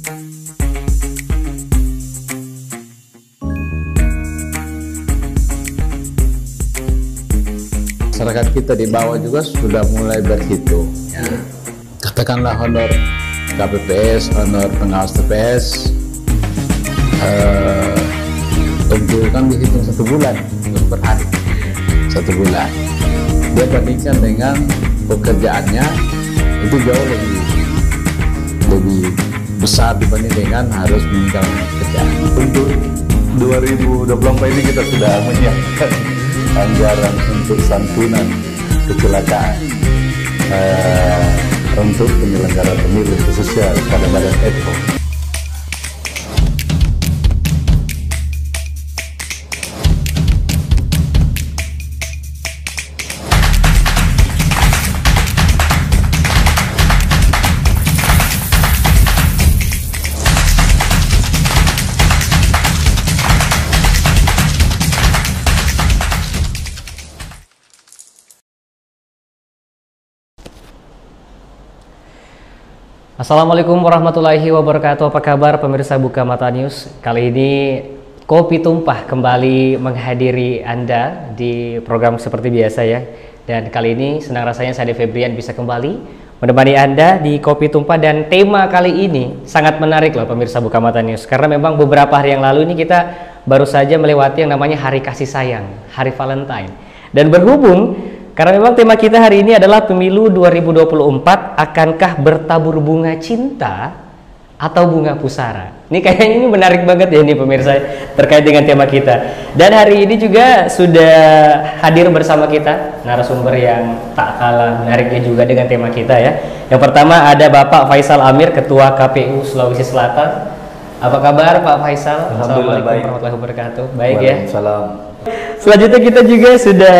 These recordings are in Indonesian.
Masyarakat kita di bawah juga sudah mulai berhitung. Katakanlah honor KPPS, honor pengawas TPS, tentu kan dihitung 1 bulan per hari, 1 bulan. Dia bandingkan dengan pekerjaannya itu jauh lebih besar dibanding dengan harus meninggalkan pekerjaan. Untuk 2024 ini kita sudah menyiapkan anggaran untuk santunan kecelakaan untuk penyelenggara pemilu khususnya pada badan ETO. Assalamualaikum warahmatullahi wabarakatuh. Apa kabar pemirsa Buka Mata News? Kali ini Kopi Tumpah kembali menghadiri Anda di program seperti biasa ya. Dan kali ini senang rasanya saya Febrian bisa kembali menemani Anda di Kopi Tumpah. Dan tema kali ini sangat menarik loh pemirsa Buka Mata News. Karena memang beberapa hari yang lalu ini kita baru saja melewati yang namanya Hari Kasih Sayang, Hari Valentine. Dan berhubung karena memang tema kita hari ini adalah pemilu 2024, akankah bertabur bunga cinta atau bunga pusara? Ini kayaknya ini menarik banget ya ini pemirsa terkait dengan tema kita. Dan hari ini juga sudah hadir bersama kita narasumber yang tak kalah menariknya juga dengan tema kita ya. Yang pertama ada Bapak Faisal Amir, Ketua KPU Sulawesi Selatan. Apa kabar Pak Faisal? Assalamualaikum warahmatullahi wabarakatuh. Baik ya. Waalaikumsalam. Selanjutnya kita juga sudah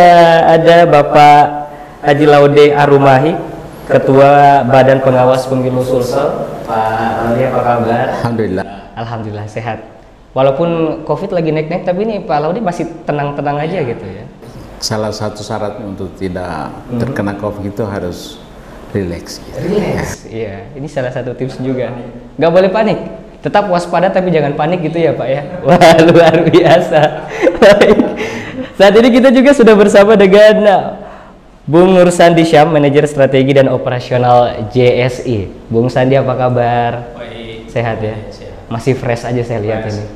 ada Bapak Haji Laude Arumahi, Ketua Badan Pengawas Pemilu Sulsel. Pak Laude apa kabar? Alhamdulillah. Alhamdulillah sehat. Walaupun COVID lagi naik-naik, tapi ini Pak Laude masih tenang-tenang aja gitu ya. Salah satu syarat untuk tidak terkena COVID itu harus rileks. Relax, iya. Ini salah satu tips juga. Nggak boleh panik. Tetap waspada tapi jangan panik gitu ya Pak ya. Wah luar biasa. Baik. Saat ini kita juga sudah bersama dengan Bung Nur Sandi Syam, Manajer Strategi dan Operasional JSI. Bung Sandi apa kabar? Baik. Sehat ya? Sehat. Masih fresh aja saya lihat ini.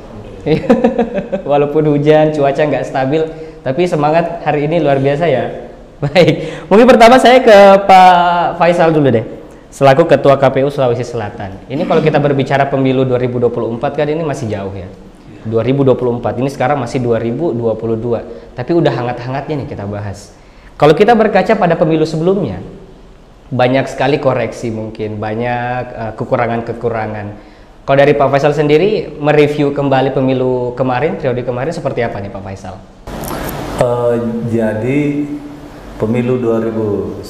Walaupun hujan, cuaca nggak stabil, tapi semangat hari ini luar biasa ya. Baik. Mungkin pertama saya ke Pak Faisal dulu deh. Selaku Ketua KPU Sulawesi Selatan. Ini kalau kita berbicara pemilu 2024 kan ini masih jauh ya. 2024 ini sekarang masih 2022. Tapi udah hangat-hangatnya nih kita bahas. Kalau kita berkaca pada pemilu sebelumnya, banyak sekali koreksi mungkin, banyak kekurangan-kekurangan. Kalau dari Pak Faisal sendiri mereview kembali pemilu kemarin, periode kemarin seperti apa nih Pak Faisal? Jadi pemilu 2019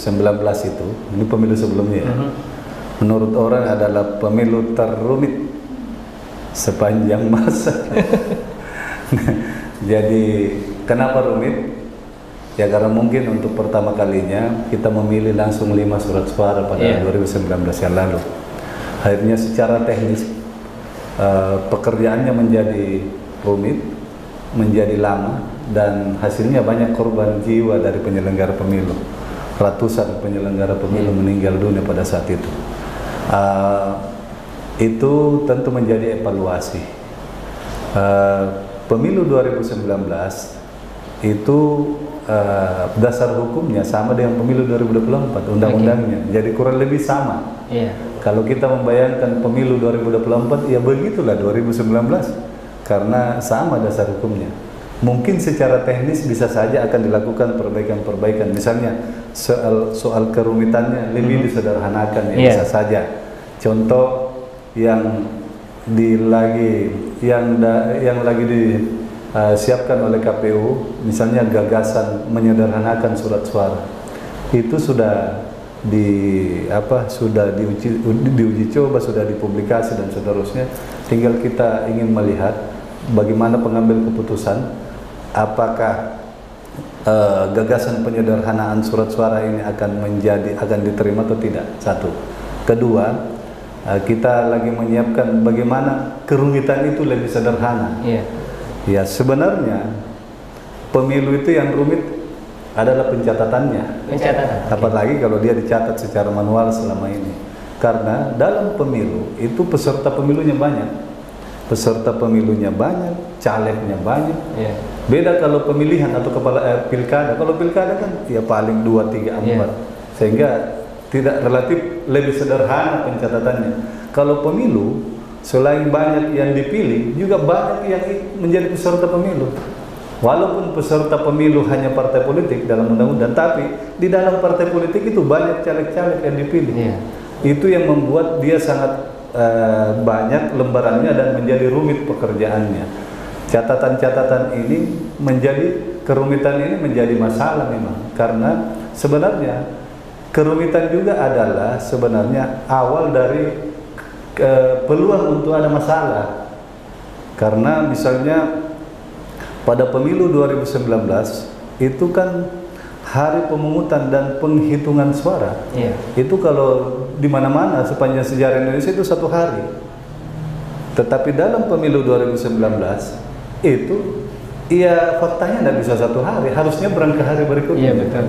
itu, ini pemilu sebelumnya ya, menurut orang adalah pemilu terrumit sepanjang masa. Jadi kenapa rumit? Ya karena mungkin untuk pertama kalinya kita memilih langsung 5 surat suara pada 2019 yang lalu. Akhirnya secara teknis pekerjaannya menjadi rumit, menjadi lama, dan hasilnya banyak korban jiwa dari penyelenggara pemilu. Ratusan penyelenggara pemilu meninggal dunia pada saat itu. Itu tentu menjadi evaluasi. Pemilu 2019 itu dasar hukumnya sama dengan pemilu 2024, undang-undangnya. Jadi kurang lebih sama. Kalau kita membayangkan pemilu 2024, ya begitulah 2019 karena sama dasar hukumnya. Mungkin secara teknis bisa saja akan dilakukan perbaikan-perbaikan. Misalnya soal kerumitannya lebih disederhanakan, ya bisa saja. Contoh yang lagi disiapkan oleh KPU, misalnya gagasan menyederhanakan surat suara, itu sudah diuji coba, sudah dipublikasi dan seterusnya. Tinggal kita ingin melihat bagaimana pengambil keputusan, apakah gagasan penyederhanaan surat suara ini akan diterima atau tidak. Satu. Kedua, kita lagi menyiapkan bagaimana kerumitan itu lebih sederhana. Ya sebenarnya pemilu itu yang rumit adalah pencatatannya. Apalagi kalau dia dicatat secara manual selama ini. Karena dalam pemilu itu peserta pemilunya banyak. Peserta pemilunya banyak, calegnya banyak. Beda kalau pemilihan atau pilkada. Kalau pilkada kan ya paling 2, 3, 4. Sehingga tidak relatif lebih sederhana pencatatannya. Kalau pemilu, selain banyak yang dipilih, juga banyak yang menjadi peserta pemilu. Walaupun peserta pemilu hanya partai politik dalam undang-undang, tapi di dalam partai politik itu banyak caleg-caleg yang dipilih. Itu yang membuat dia sangat banyak lembarannya dan menjadi rumit pekerjaannya. Catatan-catatan ini menjadi, kerumitan ini menjadi masalah memang, karena sebenarnya kerumitan juga adalah sebenarnya awal dari peluang untuk ada masalah. Karena misalnya pada pemilu 2019 itu kan hari pemungutan dan penghitungan suara. Itu kalau di mana-mana sepanjang sejarah Indonesia itu 1 hari. Tetapi dalam pemilu 2019 itu ya faktanya tidak bisa 1 hari, harusnya berangkat hari berikutnya. Betul.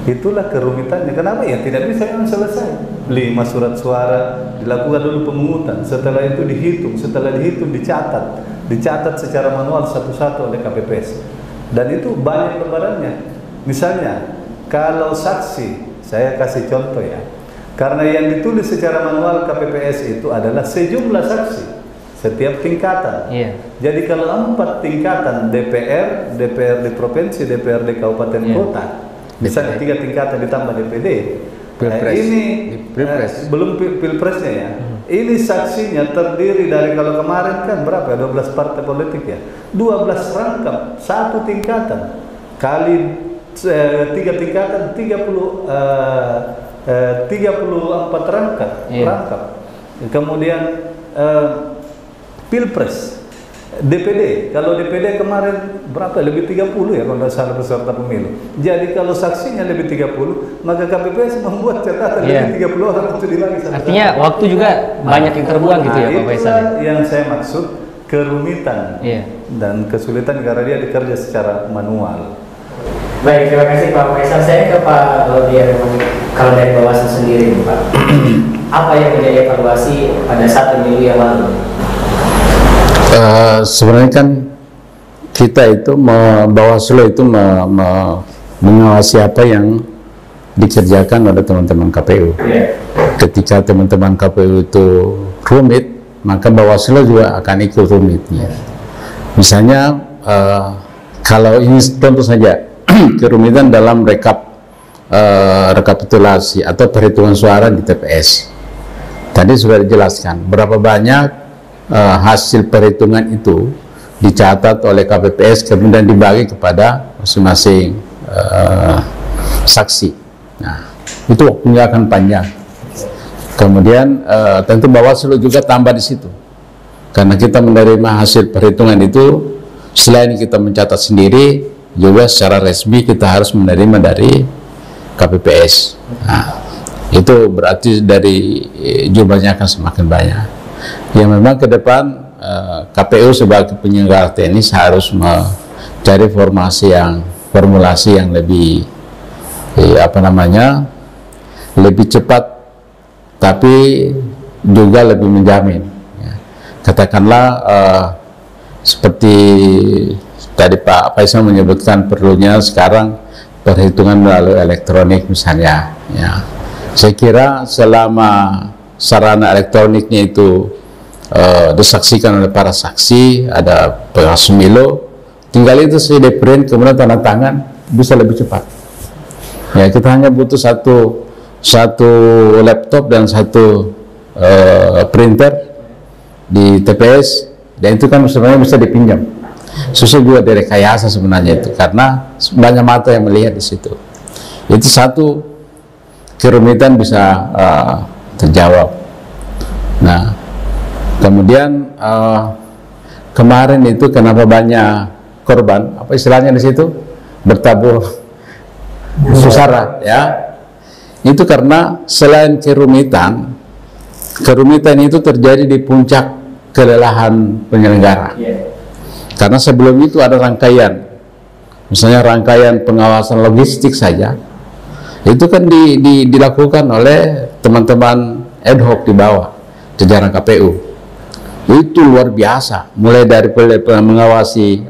Itulah kerumitannya. Kenapa? Ya tidak bisa yang selesai. 5 surat suara dilakukan dulu pemungutan, setelah itu dihitung, setelah dihitung dicatat secara manual satu-satu oleh KPPS. Dan itu banyak lembarannya. Misalnya kalau saksi, saya kasih contoh ya. Karena yang ditulis secara manual KPPS itu adalah sejumlah saksi setiap tingkatan. Jadi kalau 4 tingkatan DPR, DPRD provinsi, DPRD kabupaten kota, misalnya 3 tingkatan ditambah DPD, belum pilpresnya ya. Ini saksinya terdiri dari, kalau kemarin kan berapa? 12 partai politik ya. 12 rangkap, 1 tingkatan kali 3 tingkatan 34 rangkap. Kemudian pilpres, DPD. Kalau DPD kemarin berapa? Lebih 30 ya kalau tidak salah peserta pemilu. Jadi kalau saksinya lebih 30, maka KPPS membuat catatan lebih 30 orang itu dilagi. Artinya waktu juga banyak yang terbuang gitu ya Pak Faisal. Yang saya maksud kerumitan dan kesulitan karena dia dikerja secara manual. Baik, terima kasih Pak Faisal. Saya ke Pak Laudier. Kalau dari Bawaslu sendiri Pak, apa yang menjadi evaluasi pada saat pemilu yang lalu? Sebenarnya kan kita itu Bawaslu itu mengawasi apa yang dikerjakan oleh teman-teman KPU. Ketika teman-teman KPU itu rumit, maka Bawaslu juga akan ikut rumitnya. Misalnya kalau ini tentu saja kerumitan dalam rekapitulasi atau perhitungan suara di TPS. Tadi sudah dijelaskan berapa banyak hasil perhitungan itu dicatat oleh KPPS kemudian dibagi kepada masing-masing saksi. Nah, itu waktunya akan panjang. Kemudian tentu Bawaslu juga tambah di situ, karena kita menerima hasil perhitungan itu selain kita mencatat sendiri, juga secara resmi kita harus menerima dari KPPS. Nah, itu berarti dari jumlahnya akan semakin banyak. Ya memang ke depan KPU sebagai penyelenggara teknis harus mencari formulasi yang lebih lebih cepat, tapi juga lebih menjamin. Ya. Katakanlah seperti tadi Pak Faisal menyebutkan perlunya sekarang perhitungan melalui elektronik misalnya. Ya. Saya kira selama sarana elektroniknya itu disaksikan oleh para saksi, ada pengawas pemilu, tinggal itu saya di print kemudian tanda tangan, bisa lebih cepat. Ya, kita hanya butuh satu laptop dan satu printer di TPS, dan itu kan sebenarnya bisa dipinjam. Susah juga direkayasa sebenarnya itu, karena banyak mata yang melihat di situ. Itu satu kerumitan bisa terjawab. Nah, kemudian kemarin itu kenapa banyak korban? Apa istilahnya di situ? Bertabur susara, ya. Itu karena selain kerumitan, kerumitan itu terjadi di puncak kelelahan penyelenggara. Karena sebelum itu ada rangkaian, misalnya rangkaian pengawasan logistik saja, itu kan dilakukan oleh teman-teman ad hoc di bawah jajaran KPU. Itu luar biasa, mulai dari mengawasi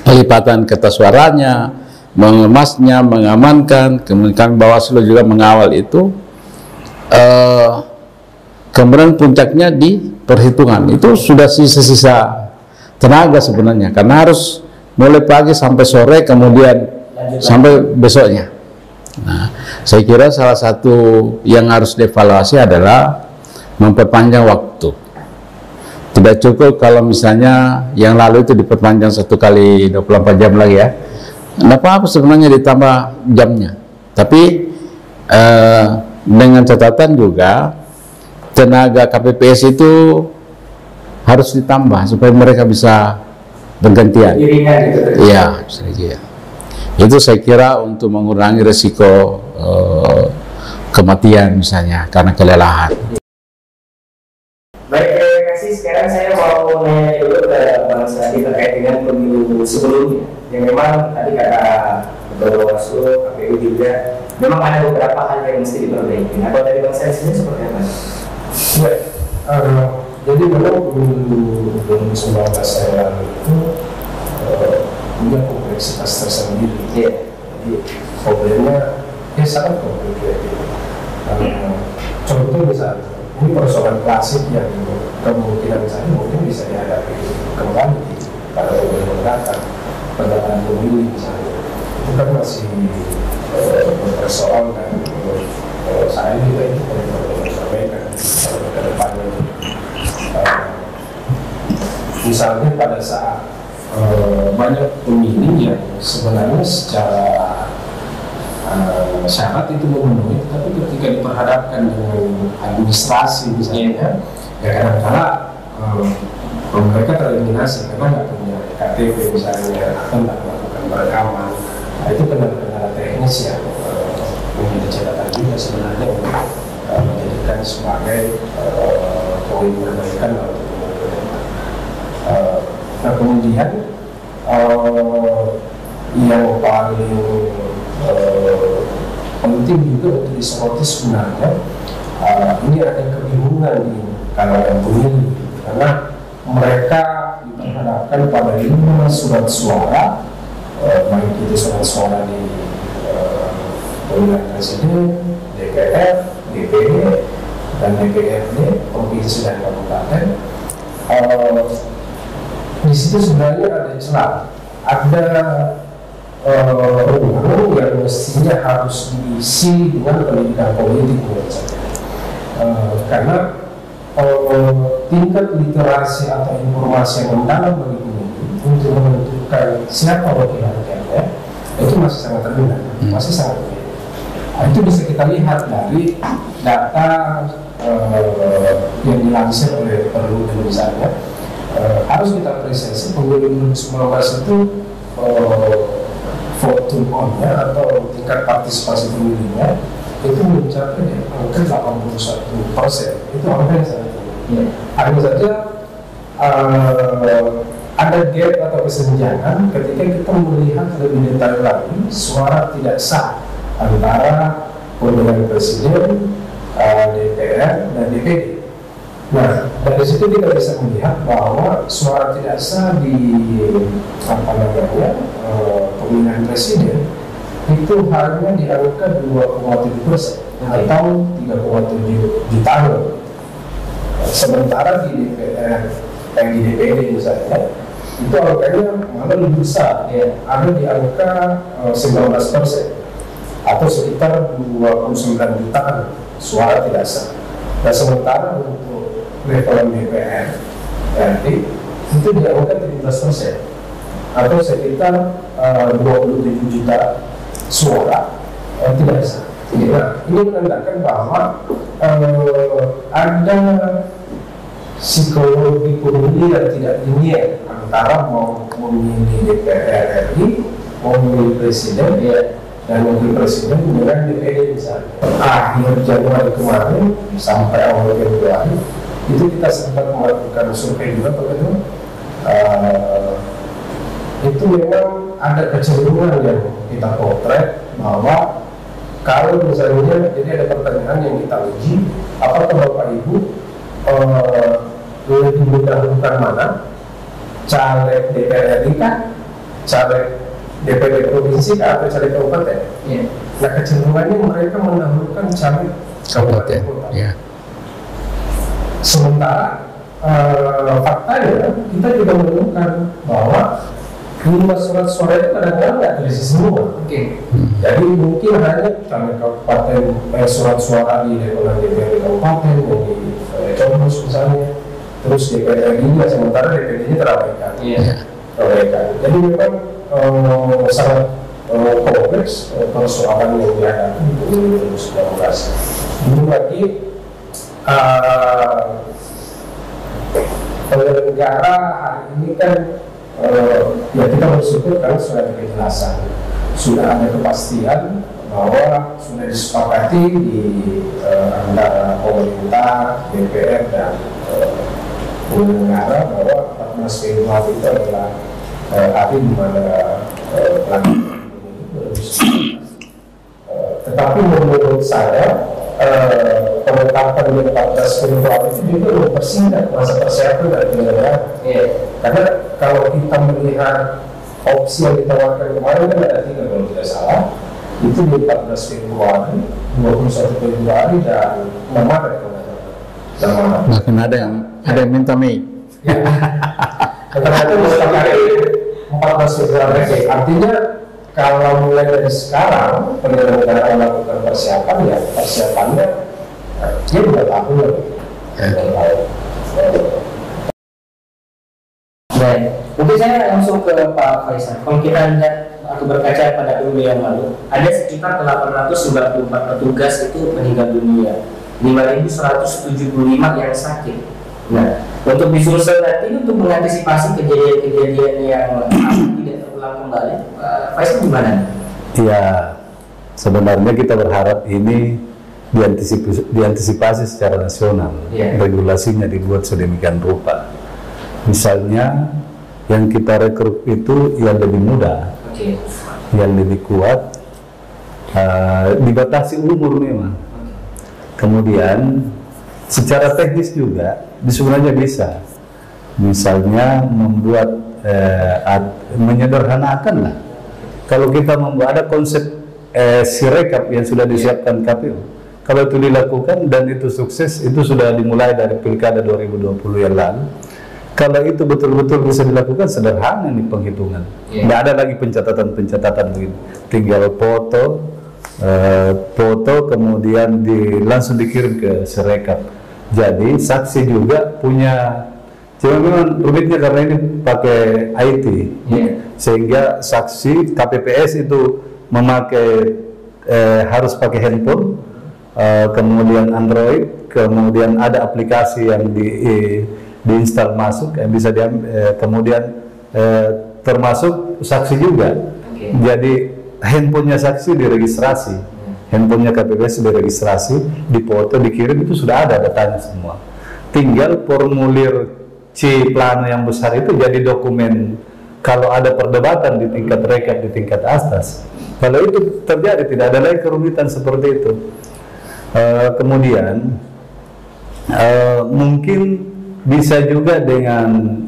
pelipatan kertas suaranya, mengemasnya, mengamankan, kemudian Bawaslu juga mengawal itu. Kemudian puncaknya di perhitungan, itu sudah sisa-sisa tenaga sebenarnya, karena harus mulai pagi sampai sore, kemudian sampai besoknya. Nah, saya kira salah satu yang harus dievaluasi adalah memperpanjang waktu. Tidak cukup kalau misalnya yang lalu itu diperpanjang 1 kali 24 jam lagi ya. Nggak apa-apa sebenarnya ditambah jamnya. Tapi dengan catatan juga tenaga KPPS itu harus ditambah supaya mereka bisa bergantian. Iya, itu saya kira untuk mengurangi resiko kematian misalnya karena kelelahan. Baik, terima kasih. Sekarang saya mau nanya dulu ke Bang Sandi terkait dengan pemilu sebelumnya. Yang memang tadi kata Bawaslu, KPU juga, memang ada beberapa hal yang mesti diperbaiki. Nah, kalau dari Bang Sandi sendiri seperti apa? Jadi memang pemilu 2019 yang lalu itu punya kompleksitas tersendiri. Jadi problemnya sangat kompleks. Contoh misalnya, ini persoalan klasik yang kemungkinan misalnya mungkin bisa dihadapi kembali pada pemilu mendatang, pendataan pemilu misalnya, itu kan masih berpersoal dan saya juga itu perlu sampaikan ke depannya. Misalnya pada saat banyak pemilih yang sebenarnya secara syarat itu memenuhi, tapi ketika diperhadapkan dengan administrasi misalnya, ya kadang-kadang mereka tereliminasi karena nggak punya KTP misalnya, atau nggak melakukan perekaman. Nah, itu kendala-kendala teknis yang menjadi catatan juga sebenarnya untuk menjadikan sebagai poin perbaikan untuk pemilu ke depan. Nah kemudian yang paling penting juga untuk disoroti sebenarnya ini ada kebingungan di kalangan pemilih karena mereka diperhadapkan pada 5 surat suara, baik itu surat suara di pemilihan presiden, DPR, DPD, dan DPRD, provinsi dan kabupaten. Di situ sebenarnya ada celah, ada ruang yang mestinya harus diisi dengan pendidikan politik menurut saya. Karena tingkat literasi atau informasi yang mendalam bagi pemilih untuk menentukan siapa wakil rakyatnya itu masih sangat rendah, masih sangat rendah. Itu bisa kita lihat dari data yang dilansir oleh Perludem misalnya. Harus kita apresiasi pemilu 2019 itu vote on-nya atau tingkat partisipasi pemilihnya itu mencapai angka 81%. Itu angka yang sangat tinggi. Hanya saja ada gap atau kesenjangan ketika kita melihat lebih detail lagi suara tidak sah antara pemilihan presiden, DPR, dan DPD. Nah, dari situ kita bisa melihat bahwa suara tidak sah di pemilihan presiden itu hanya di angka 2,7% atau 3,7 juta. Sementara di DPR dan di DPD misalnya itu angkanya malah lebih besar, ada di angka 19% atau sekitar 29 jutaan suara tidak sah. Nah, sementara untuk level DPR RI itu di angka 17% atau sekitar 27 juta suara tidak sah. Nah, ini menandakan bahwa ada psikologi pemilih yang tidak linear antara mau memilih DPR RI, mau memilih presiden, dan wakil presiden dengan DPD misalnya. Akhir Januari kemarin sampai awal Februari itu kita sempat melakukan survei juga begitu. Itu memang ada kecenderungan yang kita potret bahwa kalau misalnya jadi ada pertanyaan yang kita uji, apakah Bapak Ibu lebih mendahulukan mana, caleg DPR RI kah, caleg DPD provinsi atau caleg kabupaten? Yeah. Nah kecenderungannya mereka mendahulukan caleg kabupaten kota. Yeah. Sementara faktanya kita juga menemukan bahwa 5 surat suara itu kadang-kadang nggak terisi semua. Jadi mungkin hanya caleg kabupaten surat suara di level DPD kabupaten, di Combos misalnya, terus DPR RI-nya sementara DPD-nya terabaikan. Jadi memang sangat kompleks persoalan yang dihadapi di 2019. Belum lagi penyelenggara hari ini kan ya kita bersyukur karena sudah ada kejelasan, sudah ada kepastian bahwa sudah disepakati di antara pemerintah, DPR dan penyelenggara bahwa 14 Februari itu adalah hari di mana pelaksanaan pemilu. Tetapi menurut saya penetapan di 14 Februari itu juga mempersingkat masa persiapan dari penyelenggara. Karena kalau kita melihat opsi yang ditawarkan kemarin kan ada 3 kalau tidak salah, itu di 14 Februari, 21 Februari dan 6 Maret. Bahkan ada yang minta Mei. Ternyata disepakati 14 Februari. Artinya kalau mulai dari sekarang penyelenggara melakukan persiapan, ya persiapannya dia 2 tahun lagi. Baik, mungkin saya langsung ke Pak Faisal. Kalau kita lihat atau berkaca pada pemilu yang lalu, ada sekitar 894 petugas itu meninggal dunia, 5.175 yang sakit. Nah, untuk di Sulsel nanti untuk mengantisipasi kejadian-kejadian yang tidak terulang kembali, Faisal gimana? Ya, sebenarnya kita berharap ini diantisipasi secara nasional, regulasinya dibuat sedemikian rupa. Misalnya yang kita rekrut itu yang lebih muda, yang lebih kuat, dibatasi umur memang. Kemudian secara teknis juga sebenarnya bisa, misalnya membuat menyederhanakan lah. Kalau kita membuat ada konsep sirekap yang sudah disiapkan KPU, kalau itu dilakukan dan itu sukses, itu sudah dimulai dari Pilkada 2020 yang lalu. Kalau itu betul-betul bisa dilakukan, sederhana nih penghitungan. Nggak ada lagi pencatatan begini, tinggal foto kemudian langsung dikirim ke sirekap. Jadi saksi juga punya, cuma memang rumitnya karena ini pakai IT, sehingga saksi KPPS itu memakai harus pakai handphone, kemudian Android, kemudian ada aplikasi yang diinstal masuk, yang bisa kemudian termasuk saksi juga. Jadi handphonenya saksi diregistrasi, handphonenya KPPS diregistrasi, dipoto, dikirim, itu sudah ada datanya semua. Tinggal formulir C plano yang besar itu jadi dokumen kalau ada perdebatan di tingkat rekap, di tingkat atas. Kalau itu terjadi, tidak ada lagi kerumitan seperti itu. Kemudian mungkin bisa juga dengan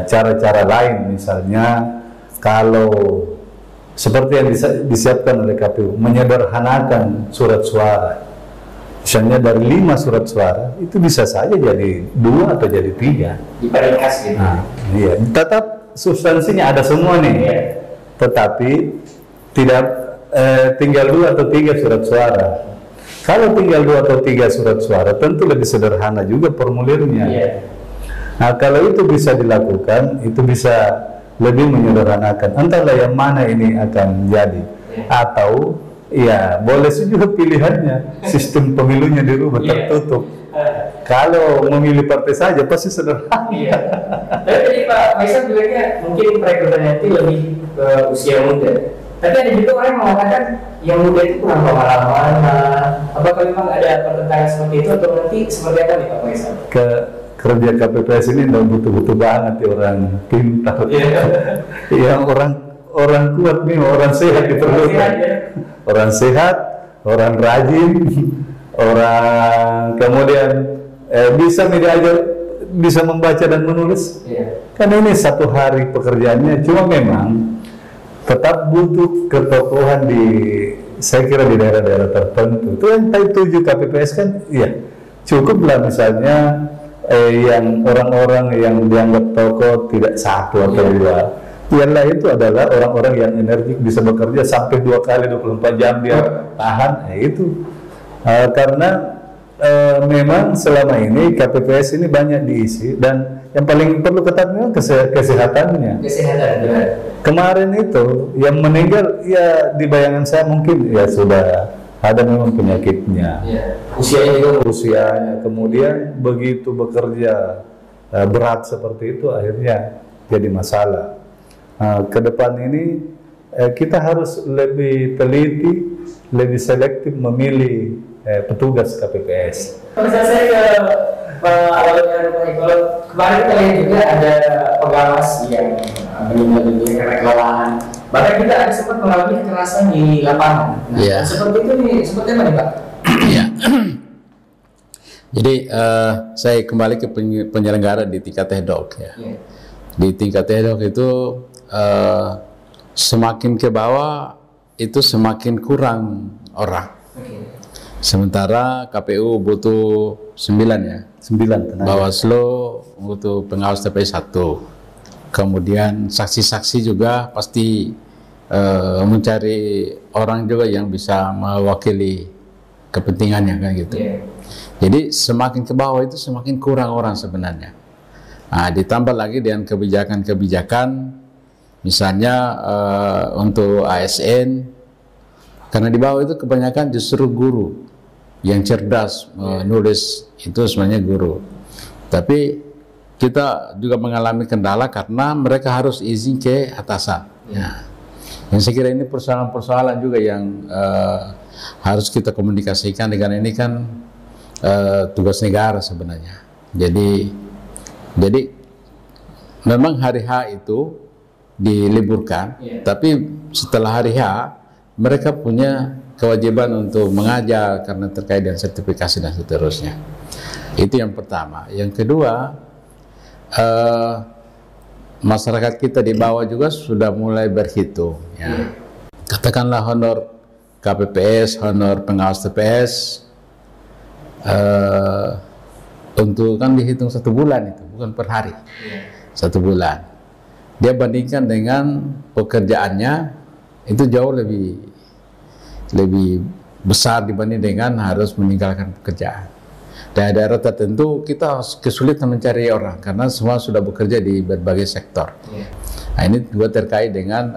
cara-cara lain, misalnya kalau seperti yang disiapkan oleh KPU, menyederhanakan surat suara. Misalnya dari 5 surat suara, itu bisa saja jadi 2 atau jadi 3. Diperingkas gitu. Nah, iya. Tetap substansinya ada semua nih, tetapi tidak tinggal 2 atau 3 surat suara. Kalau tinggal 2 atau 3 surat suara, tentu lebih sederhana juga formulirnya. Nah, kalau itu bisa dilakukan, itu bisa lebih menyederhanakan. Entahlah yang mana ini akan jadi, atau ya boleh juga pilihannya sistem pemilunya dirubah, tertutup. Kalau memilih partai saja pasti sederhana. Tapi Pak Faisal bilangnya mungkin perekrutan nanti lebih ke usia muda. Tapi ada juga orang yang mengatakan yang muda itu kurang pengalaman. Apakah memang ada pertentangan seperti itu atau nanti seperti apa nih Pak Faisal? Kerja KPPS ini udah butuh-butuh banget ya orang pintar. Yang orang kuat nih, orang sehat diperlukan. Orang sehat, orang rajin, orang kemudian bisa membaca dan menulis. Kan ini satu hari pekerjaannya, cuma memang tetap butuh ketokohan saya kira di daerah-daerah tertentu. Itu yang tujuh KPPS kan, ya cukuplah misalnya yang orang-orang yang dianggap tokoh tidak satu atau dua. Yang lain itu adalah orang-orang yang energik, bisa bekerja sampai 2 kali 24 jam dia tahan. Itu karena memang selama ini KPPS ini banyak diisi, dan yang paling perlu ketat memang kesehatannya. Benar. Kemarin itu yang meninggal ya di bayangan saya mungkin ya sudah ada memang penyakitnya. Usianya kemudian begitu bekerja berat seperti itu akhirnya jadi masalah. Ke depan ini kita harus lebih teliti, lebih selektif memilih petugas KPPS. Misalnya saya ke awalnya kalau kemarin kita lihat juga ada pengawas yang meninggal dunia karena kelelahan. Bahkan kita ada sempat mengalami kekerasan di lapangan. Seperti itu nih, seperti apa nih Pak? Iya. Jadi saya kembali ke penyelenggara di tingkat TEDOK ya. Di tingkat TEDOK itu semakin ke bawah itu semakin kurang orang. Sementara KPU butuh 9 ya. 9. Bawaslu butuh pengawas TPS 1. Kemudian saksi-saksi juga pasti mencari orang juga yang bisa mewakili kepentingannya kan gitu. Jadi semakin ke bawah itu semakin kurang orang sebenarnya. Nah, ditambah lagi dengan kebijakan-kebijakan, misalnya untuk ASN, karena di bawah itu kebanyakan justru guru yang cerdas menulis, itu sebenarnya guru. Tapi kita juga mengalami kendala karena mereka harus izin ke atasan. Yang saya kira ini persoalan-persoalan juga yang harus kita komunikasikan, dengan ini kan tugas negara sebenarnya. Jadi memang hari H itu diliburkan, tapi setelah hari H mereka punya kewajiban untuk mengajar karena terkait dengan sertifikasi dan seterusnya. Itu yang pertama. Yang kedua, masyarakat kita di bawah juga sudah mulai berhitung ya. Katakanlah honor KPPS, honor pengawas TPS untuk kan dihitung 1 bulan, itu bukan per hari. 1 bulan. Dia bandingkan dengan pekerjaannya itu jauh lebih besar dibanding dengan harus meninggalkan pekerjaan. Daerah-daerah tertentu kita kesulitan mencari orang karena semua sudah bekerja di berbagai sektor. Nah, ini juga terkait dengan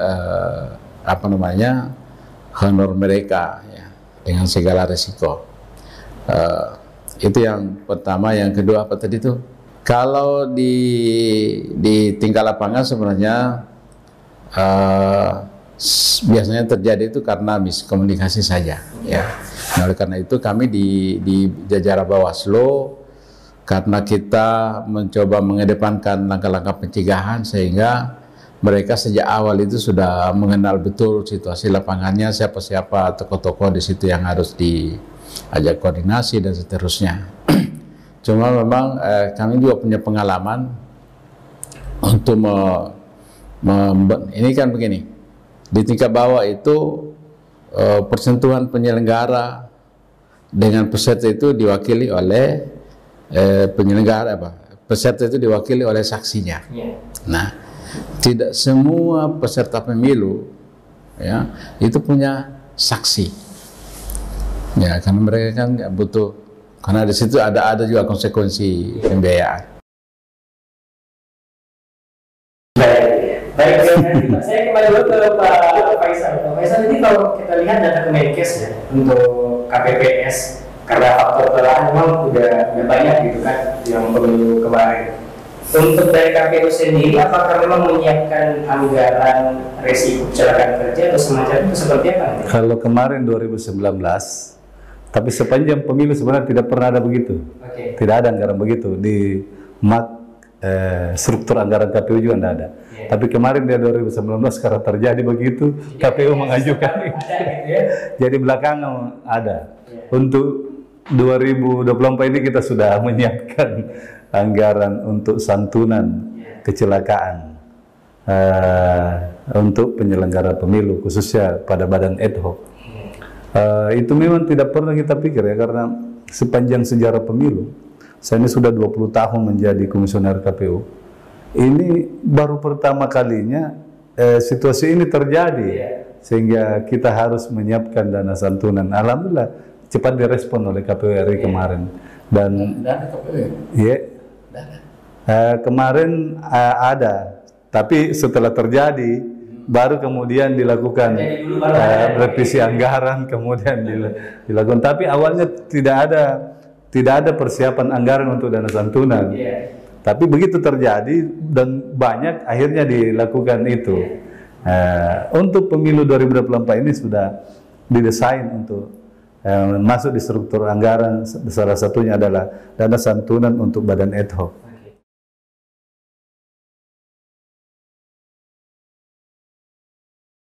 honor mereka ya, dengan segala resiko. Itu yang pertama. Yang kedua apa tadi itu? Kalau di tingkat lapangan sebenarnya biasanya terjadi itu karena miskomunikasi saja ya. Nah, oleh karena itu kami di jajaran Bawaslu, karena kita mencoba mengedepankan langkah-langkah pencegahan sehingga mereka sejak awal itu sudah mengenal betul situasi lapangannya, siapa-siapa tokoh-tokoh di situ yang harus diajak koordinasi dan seterusnya. Cuma memang kami juga punya pengalaman untuk ini kan begini, di tingkat bawah itu persentuhan penyelenggara dengan peserta itu diwakili oleh penyelenggara peserta itu diwakili oleh saksinya. Nah, tidak semua peserta pemilu ya itu punya saksi ya, karena mereka kan butuh, karena di situ ada juga konsekuensi pembiayaan. Baik, saya kembali dulu ke Pak Faisal. Pak Faisal, ini kalau kita lihat data Kemenkes ya untuk KPPS, karena faktor kelelahan memang udah banyak gitu kan yang pemilu kemarin. Untuk dari KPU sendiri, apakah memang menyiapkan anggaran resiko kecelakaan kerja atau semacam itu seperti apa? Kalau kemarin 2019, tapi sepanjang pemilu sebenarnya tidak pernah ada begitu. Tidak ada anggaran begitu di struktur anggaran KPU juga tidak ada. Tapi kemarin di 2019 karena terjadi begitu, KPU mengajukan itu. Jadi belakangan ada. Untuk 2024 ini kita sudah menyiapkan anggaran untuk santunan kecelakaan untuk penyelenggara pemilu, khususnya pada badan ad hoc. Itu memang tidak pernah kita pikir ya, karena sepanjang sejarah pemilu, saya ini sudah 20 tahun menjadi komisioner KPU, ini baru pertama kalinya situasi ini terjadi, sehingga kita harus menyiapkan dana santunan. Alhamdulillah cepat direspon oleh KPU RI kemarin. Dan kemarin ada, tapi setelah terjadi baru kemudian dilakukan revisi anggaran, kemudian dilakukan. Tapi awalnya tidak ada persiapan anggaran untuk dana santunan. Tapi begitu terjadi dan banyak, akhirnya dilakukan itu. Untuk pemilu 2024 ini sudah didesain untuk masuk di struktur anggaran. Salah satunya adalah dana santunan untuk badan ad hoc.